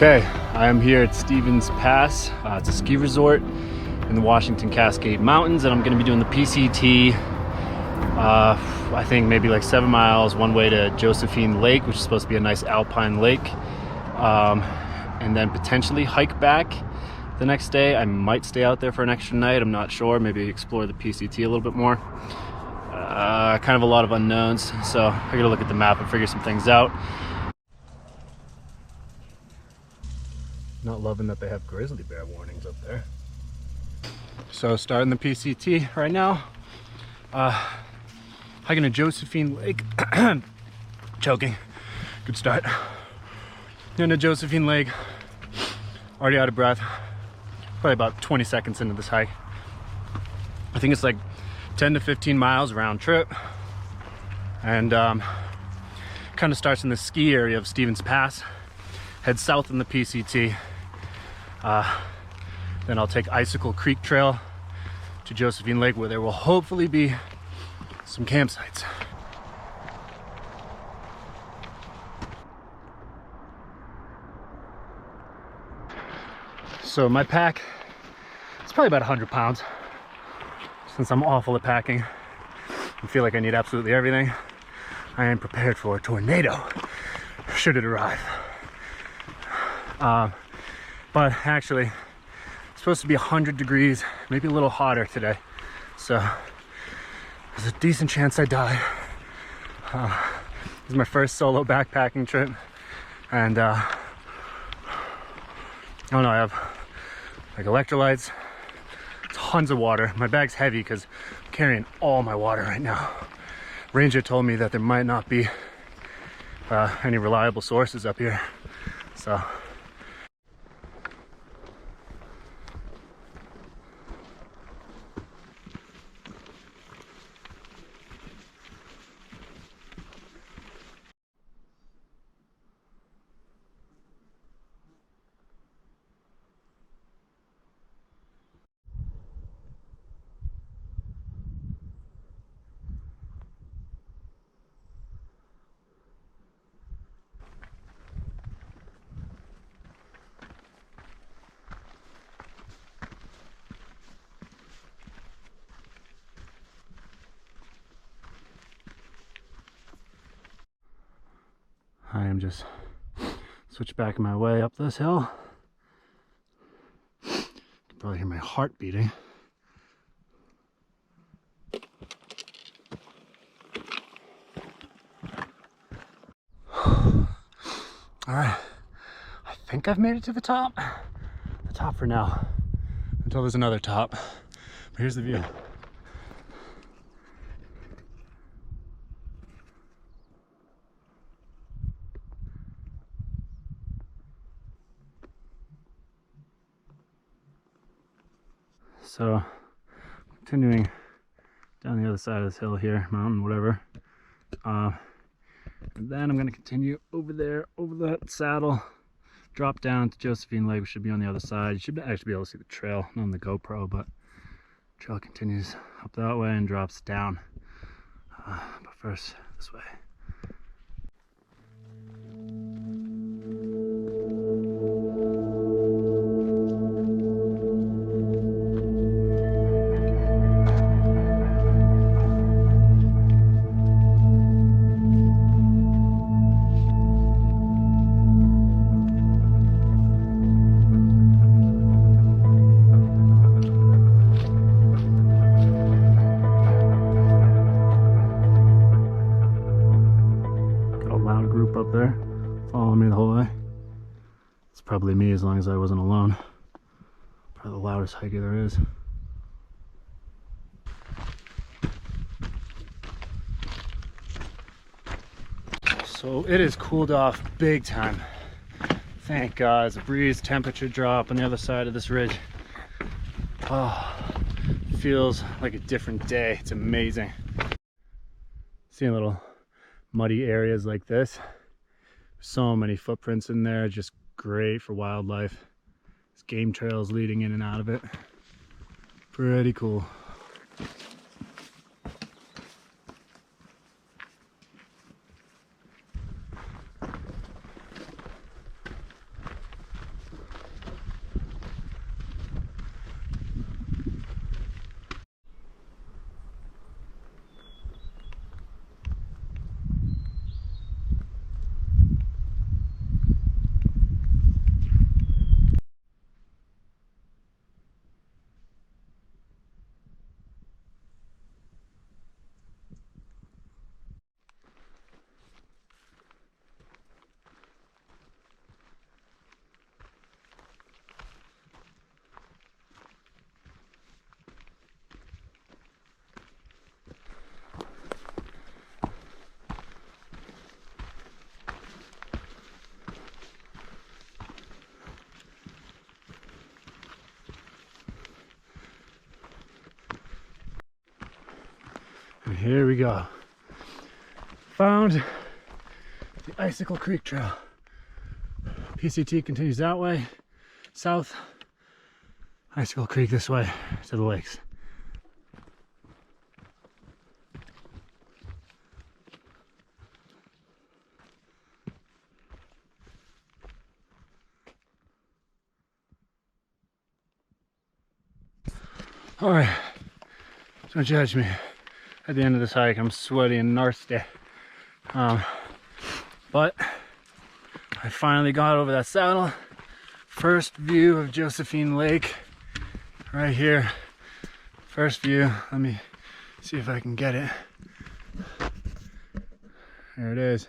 Okay, I am here at Stevens Pass. It's a ski resort in the Washington Cascade Mountains, and I'm going to be doing the PCT. I think maybe like 7 miles one way to Josephine Lake, which is supposed to be a nice alpine lake, and then potentially hike back the next day. I might stay out there for an extra night, I'm not sure. Maybe explore the PCT a little bit more. Kind of a lot of unknowns, so I gotta look at the map and figure some things out. Not loving that they have grizzly bear warnings up there. So starting the PCT right now. Hiking to Josephine Lake. Choking. Good start. Into Josephine Lake. Already out of breath. Probably about 20 seconds into this hike. I think it's like 10 to 15 miles round trip. And kind of starts in the ski area of Stevens Pass. Head south in the PCT. Then I'll take Icicle Creek Trail to Josephine Lake, where there will hopefully be some campsites. So my pack, it's probably about 100 pounds. Since I'm awful at packing and feel like I need absolutely everything, I am prepared for a tornado should it arrive. But actually, it's supposed to be 100 degrees, maybe a little hotter today. So there's a decent chance I die. This is my first solo backpacking trip. And I don't know, I have like electrolytes, tons of water. My bag's heavy because I'm carrying all my water right now. Ranger told me that there might not be any reliable sources up here. So I am just switchbacking my way up this hill. You can probably hear my heart beating. All right, I think I've made it to the top. The top for now, until there's another top. But here's the view. So, continuing down the other side of this hill here, mountain, whatever. And then I'm going to continue over there, over that saddle, drop down to Josephine Lake, which should be on the other side. You should actually be able to see the trail, not on the GoPro, but the trail continues up that way and drops down. But first, this way. Up there following me the whole way. It's probably me, as long as I wasn't alone. Probably the loudest hiker there is. So it has cooled off big time, thank God. There's a breeze, temperature drop on the other side of this ridge. Oh, feels like a different day. It's amazing. Seeing little muddy areas like this. So many footprints in there, just great for wildlife. There's game trails leading in and out of it. Pretty cool. Here we go. Found the Icicle Creek Trail. PCT continues that way, south. Icicle Creek this way to the lakes. All right, don't judge me. At the end of this hike, I'm sweaty and nasty. But I finally got over that saddle. First view of Josephine Lake right here. First view. Let me see if I can get it. There it is.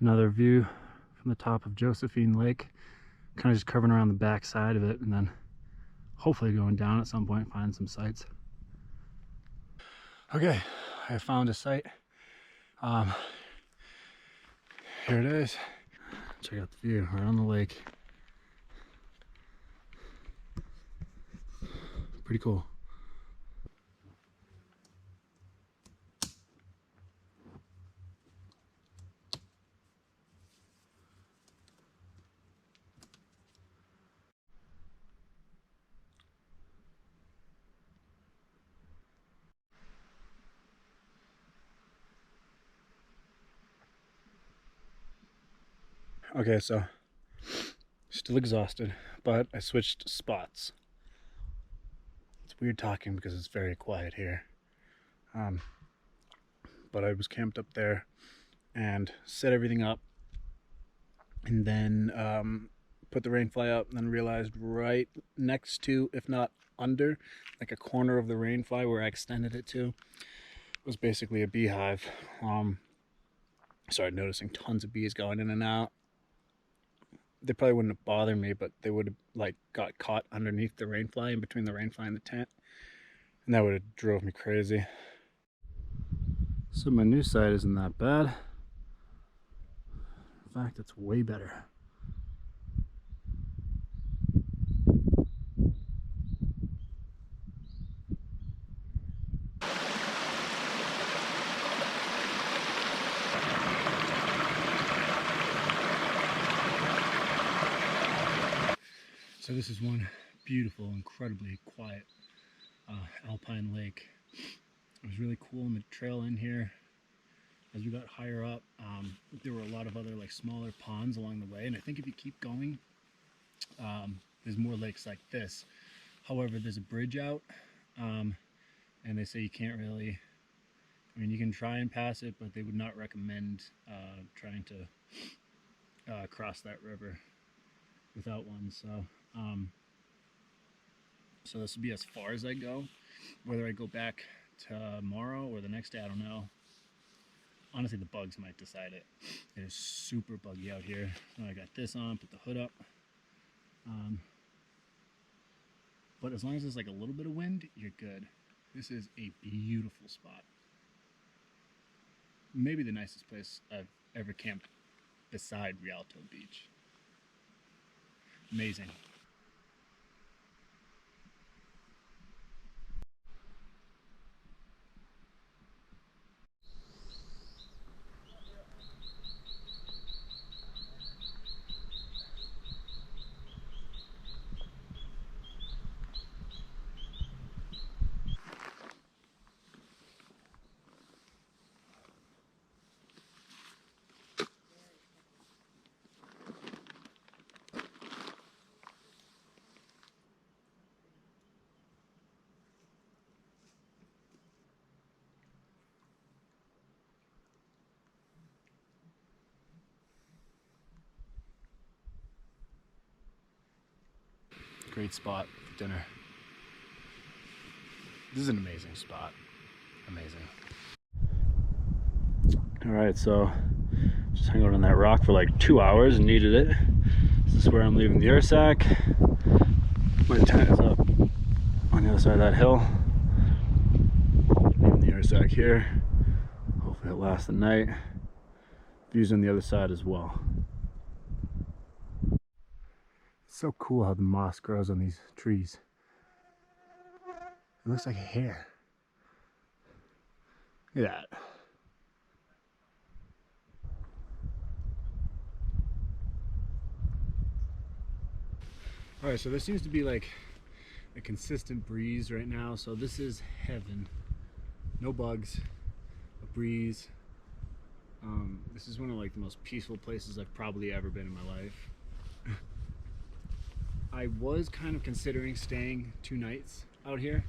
Another view from the top of Josephine Lake. Kind of just curving around the back side of it and then hopefully going down at some point, find some sights. Okay, I found a site. Here it is. Check out the view right on the lake. Pretty cool. Okay, so still exhausted, but I switched spots. It's weird talking because it's very quiet here. But I was camped up there and set everything up, and then put the rainfly up, and then realized right next to, if not under, like a corner of the rainfly where I extended it to, was basically a beehive. Started noticing tons of bees going in and out. They probably wouldn't have bothered me, but they would have like got caught underneath the rainfly, in between the rainfly and the tent, and that would have drove me crazy. So my new site isn't that bad. In fact, it's way better. So this is one beautiful, incredibly quiet alpine lake. It was really cool in the trail in here. As we got higher up, there were a lot of other like smaller ponds along the way, and I think if you keep going, there's more lakes like this. However, there's a bridge out, and they say you can't really, I mean, you can try and pass it, but they would not recommend trying to cross that river without one. So this would be as far as I go. Whether I go back tomorrow or the next day, I don't know. Honestly, the bugs might decide it. It is super buggy out here. So I got this on, put the hood up. But as long as there's like a little bit of wind, you're good. This is a beautiful spot. Maybe the nicest place I've ever camped beside Rialto Beach. Amazing. Great spot for dinner. This is an amazing spot. Amazing. All right, so just hung out on that rock for like 2 hours and needed it. This is where I'm leaving the Ursack. My tent is up on the other side of that hill. Leaving the Ursack here. Hopefully it lasts the night. Views on the other side as well. It's so cool how the moss grows on these trees. It looks like hair. Look at that. All right, so there seems to be like a consistent breeze right now. So this is heaven. No bugs, a breeze. This is one of like the most peaceful places I've probably ever been in my life. I was kind of considering staying 2 nights out here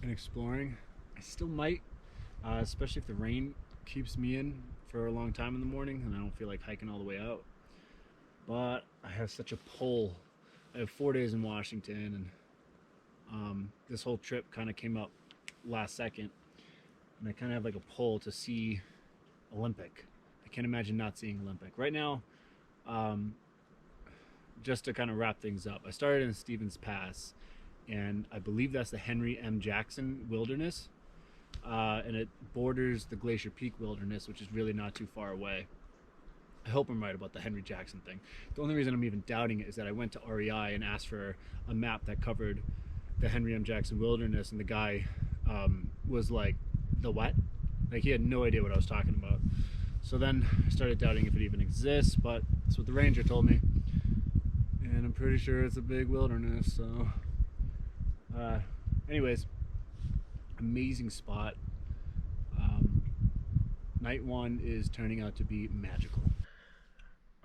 and exploring. I still might, especially if the rain keeps me in for a long time in the morning and I don't feel like hiking all the way out. But I have such a pull. I have 4 days in Washington, and this whole trip kind of came up last second, and I kind of have like a pull to see Olympic. I can't imagine not seeing Olympic. Right now, just to kind of wrap things up, I started in Stevens Pass, and I believe that's the Henry M. Jackson Wilderness, and it borders the Glacier Peak Wilderness, which is really not too far away. I hope I'm right about the Henry Jackson thing. The only reason I'm even doubting it is that I went to REI and asked for a map that covered the Henry M. Jackson Wilderness, and the guy was like, the what? Like, he had no idea what I was talking about. So then I started doubting if it even exists, but that's what the ranger told me. And I'm pretty sure it's a big wilderness, so... anyways, amazing spot. Night 1 is turning out to be magical.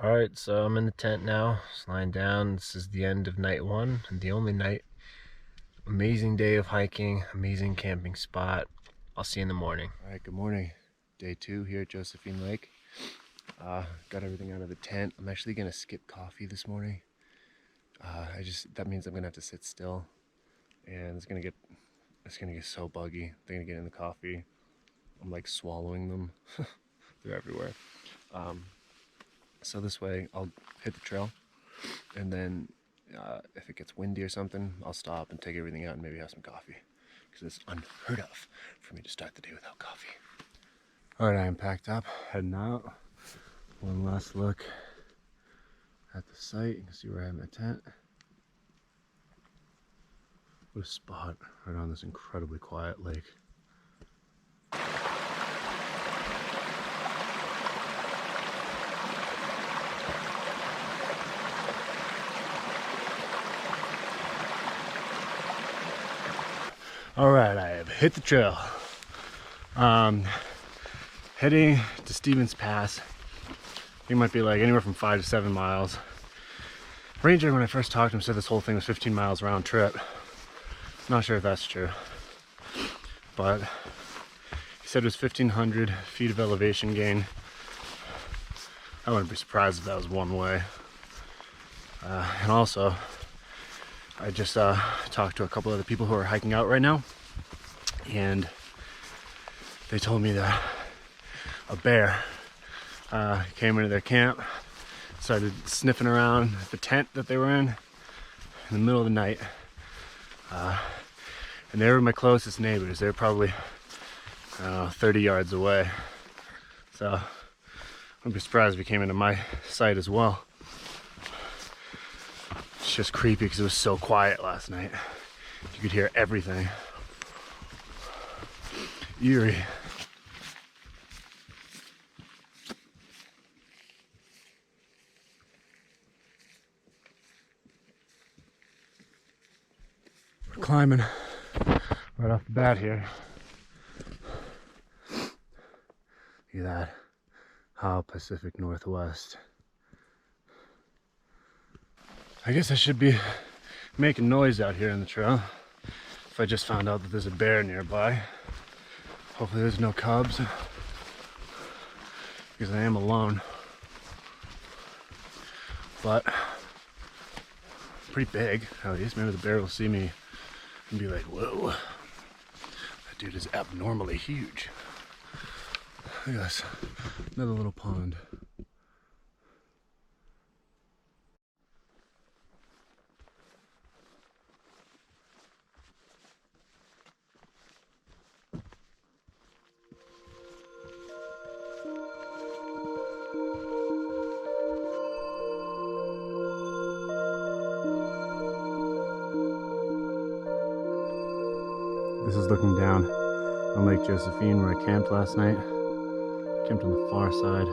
Alright, so I'm in the tent now, just lying down. This is the end of night 1, and the only night. Amazing day of hiking, amazing camping spot. I'll see you in the morning. Alright, good morning. Day 2 here at Josephine Lake. Got everything out of the tent. I'm actually gonna skip coffee this morning. That means I'm gonna have to sit still, and it's gonna get so buggy. They're gonna get in the coffee. I'm like swallowing them. They're everywhere. So this way I'll hit the trail, and then if it gets windy or something, I'll stop and take everything out and maybe have some coffee, because it's unheard of for me to start the day without coffee. All right, I am packed up, heading out. One last look at the site. You can see where I have my tent. What a spot right on this incredibly quiet lake. All right, I have hit the trail. Heading to Stevens Pass. I think it might be like anywhere from 5 to 7 miles. Ranger, when I first talked to him, said this whole thing was 15 miles round trip. Not sure if that's true, but he said it was 1,500 feet of elevation gain. I wouldn't be surprised if that was one way. And also, I just talked to a couple other people who are hiking out right now, and they told me that a bear came into their camp, started sniffing around the tent that they were in the middle of the night. And they were my closest neighbors. They were probably 30 yards away. So I wouldn't be surprised if he came into my site as well. It's just creepy because it was so quiet last night. You could hear everything. Eerie. We're climbing right off the bat here. Look at that. How Pacific Northwest. I guess I should be making noise out here in the trail if I just found out that there's a bear nearby. Hopefully there's no cubs, because I am alone. But pretty big, at least. Maybe the bear will see me and be like, whoa, that dude is abnormally huge. Look at this, another little pond. looking down on Lake Josephine where I camped last night. Camped on the far side.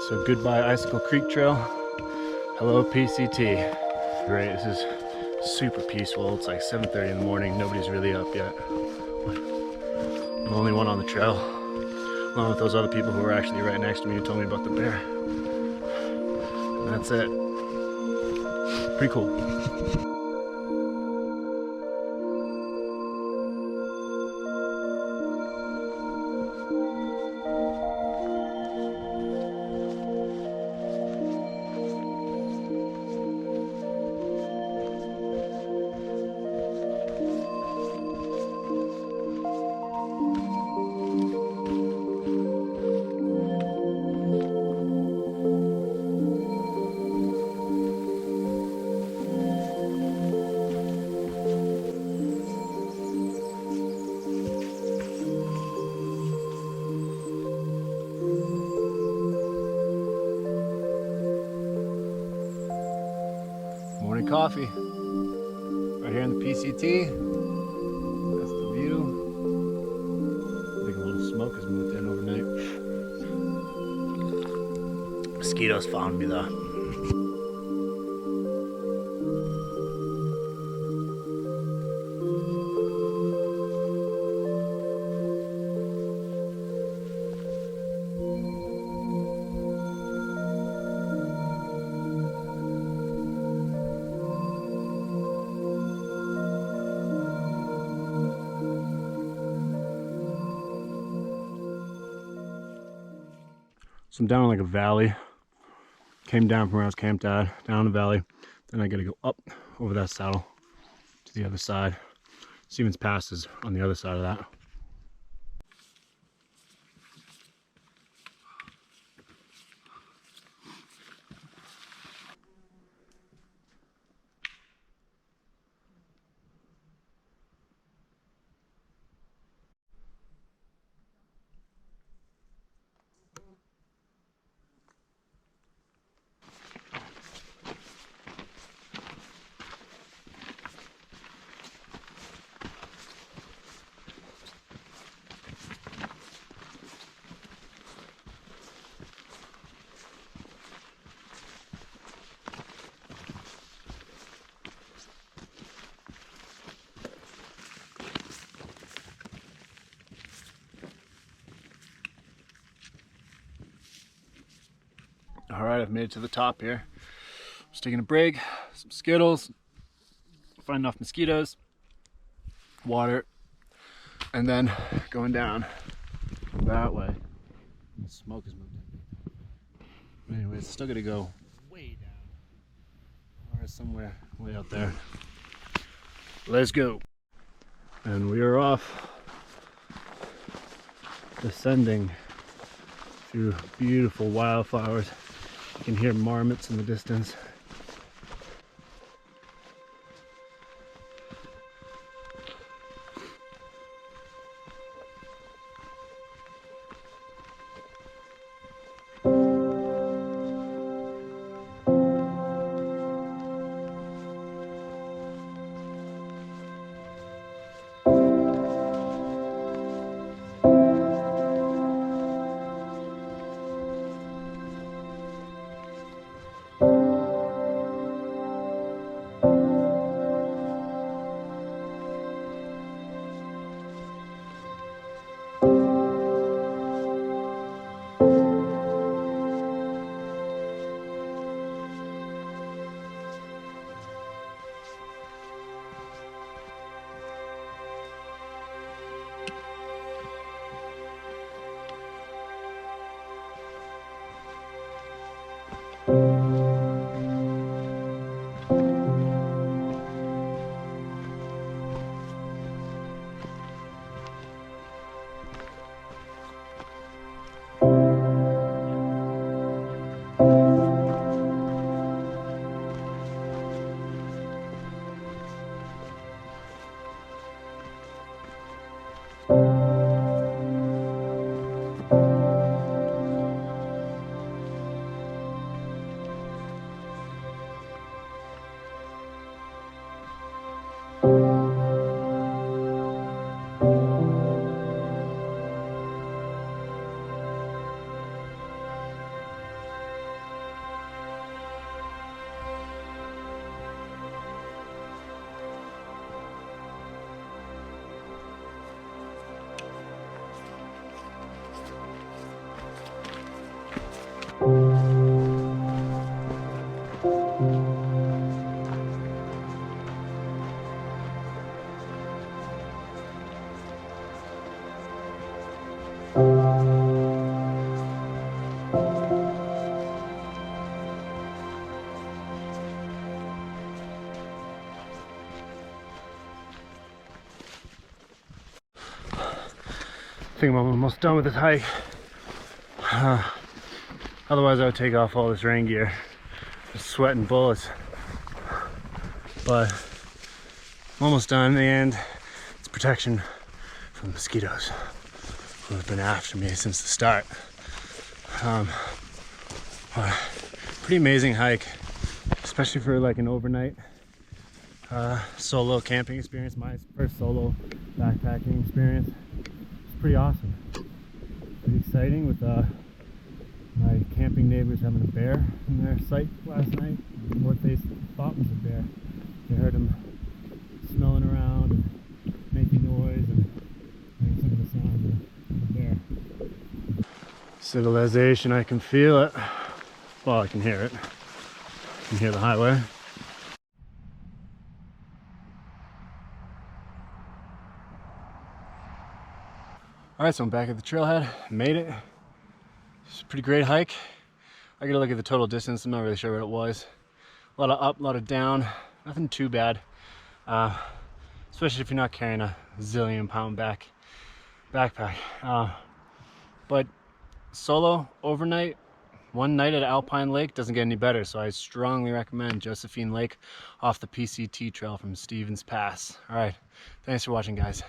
So goodbye Icicle Creek Trail. Hello PCT. Great, this is super peaceful. It's like 7:30 in the morning. Nobody's really up yet. I'm the only one on the trail, along with those other people who were actually right next to me who told me about the bear. And that's it. Pretty cool. Morning coffee right here in the PCT. That's the view. I think a little smoke has moved in overnight. Mosquitoes found me though. So I'm down in like a valley. Came down from where I was camped at, down the valley. Then I gotta go up over that saddle to the other side. Stevens Pass is on the other side of that. All right, I've made it to the top here. Just taking a break, some Skittles, finding off mosquitoes, water, and then going down that way. The smoke has moved in. Anyways, still gotta go way down, or somewhere way out there. Let's go. And we are off, descending through beautiful wildflowers. You can hear marmots in the distance. think I'm almost done with this hike. Otherwise I would take off all this rain gear. Just sweating bullets. But I'm almost done, and it's protection from mosquitoes who have been after me since the start. Pretty amazing hike, especially for like an overnight solo camping experience. My first solo backpacking experience. It's pretty awesome. Pretty exciting with my camping neighbors having a bear in their sight last night. What they thought was a bear. They heard him smelling around and making noise and some of the sounds of the bear. Civilization, I can feel it. Well, I can hear it. I can hear the highway. Alright, so I'm back at the trailhead. Made it. It's a pretty great hike. I gotta look at the total distance. I'm not really sure what it was. A lot of up, a lot of down. Nothing too bad. Especially if you're not carrying a zillion-pound backpack. But solo, overnight, one night at Alpine Lake doesn't get any better. So I strongly recommend Josephine Lake off the PCT trail from Stevens Pass. Alright, thanks for watching, guys.